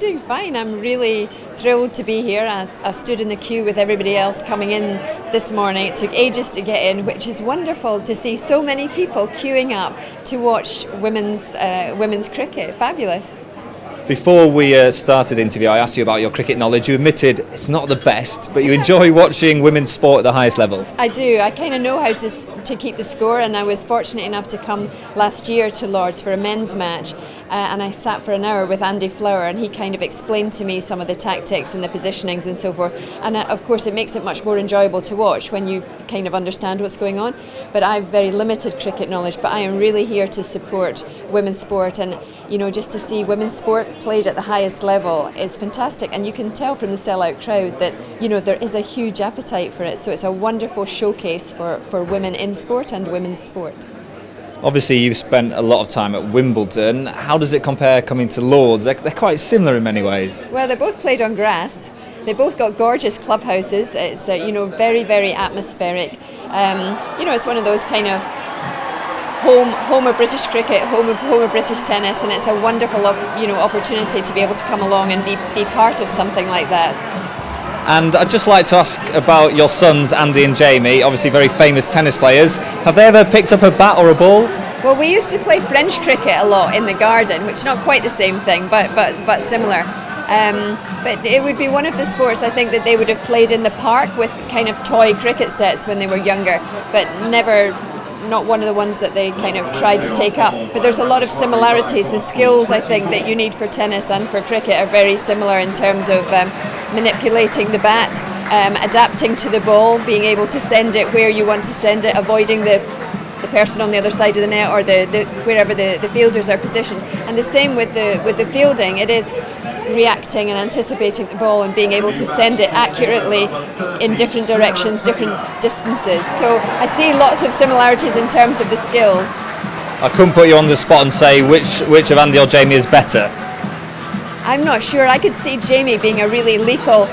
doing fine. I'm really thrilled to be here. I stood in the queue with everybody else coming in this morning. It took ages to get in, which is wonderful to see so many people queuing up to watch women's cricket. Fabulous. Before we started the interview, I asked you about your cricket knowledge. You admitted it's not the best, but you enjoy watching women's sport at the highest level. I do. I kind of know how to keep the score, and I was fortunate enough to come last year to Lord's for a men's match, and I sat for an hour with Andy Flower, and he kind of explained to me some of the tactics and the positionings and so forth. And of course it makes it much more enjoyable to watch when you kind of understand what's going on. But I have very limited cricket knowledge, but I am really here to support women's sport, and just to see women's sport played at the highest level is fantastic, and you can tell from the sellout crowd that there is a huge appetite for it. So it's a wonderful showcase for women in sport and women's sport. Obviously you've spent a lot of time at Wimbledon. How does it compare coming to Lord's? They're quite similar in many ways. Well, they're both played on grass. They both got gorgeous clubhouses. It's very, very atmospheric. It's one of those kind of home of British cricket, home of British tennis, and it's a wonderful opportunity to be able to come along and be part of something like that. And I'd just like to ask about your sons, Andy and Jamie, obviously very famous tennis players. Have they ever picked up a bat or a ball? Well, we used to play French cricket a lot in the garden, which is not quite the same thing, but similar. But it would be one of the sports I think that they would have played in the park with kind of toy cricket sets when they were younger, but not one of the ones that they kind of tried to take up. But there's a lot of similarities. The skills I think that you need for tennis and for cricket are very similar in terms of manipulating the bat, adapting to the ball, being able to send it where you want to send it, avoiding the person on the other side of the net or wherever the fielders are positioned. And the same with the fielding. It is reacting and anticipating the ball and being able to send it accurately in different directions, different distances. So I see lots of similarities in terms of the skills. I couldn't put you on the spot and say which of Andy or Jamie is better. I'm not sure. I could see Jamie being a really lethal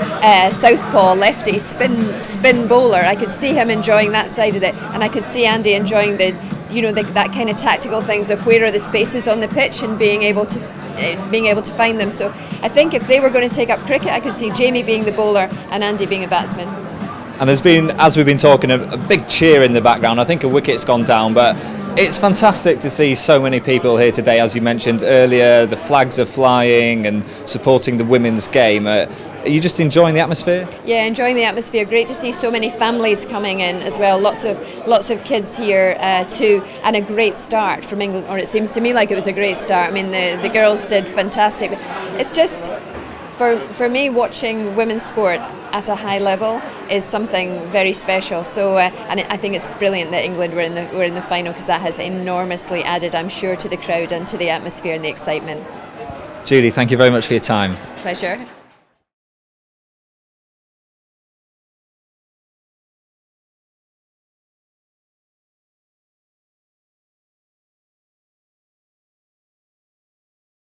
southpaw lefty spin bowler. I could see him enjoying that side of it, and I could see Andy enjoying that kind of tactical things of where are the spaces on the pitch and being able to find them. So I think if they were going to take up cricket, I could see Jamie being the bowler and Andy being a batsman. And there's been, as we've been talking, a big cheer in the background. I think a wicket's gone down, but it's fantastic to see so many people here today. As you mentioned earlier, the flags are flying and supporting the women's game. Are you just enjoying the atmosphere? Yeah, enjoying the atmosphere. Great to see so many families coming in as well. Lots of kids here too, and a great start from England. Or it seems to me like it was a great start. I mean, the girls did fantastic. It's just for me, watching women's sport at a high level is something very special. So, and I think it's brilliant that England were in the final, because that has enormously added, I'm sure, to the crowd and to the atmosphere and the excitement. Judy, thank you very much for your time. Pleasure.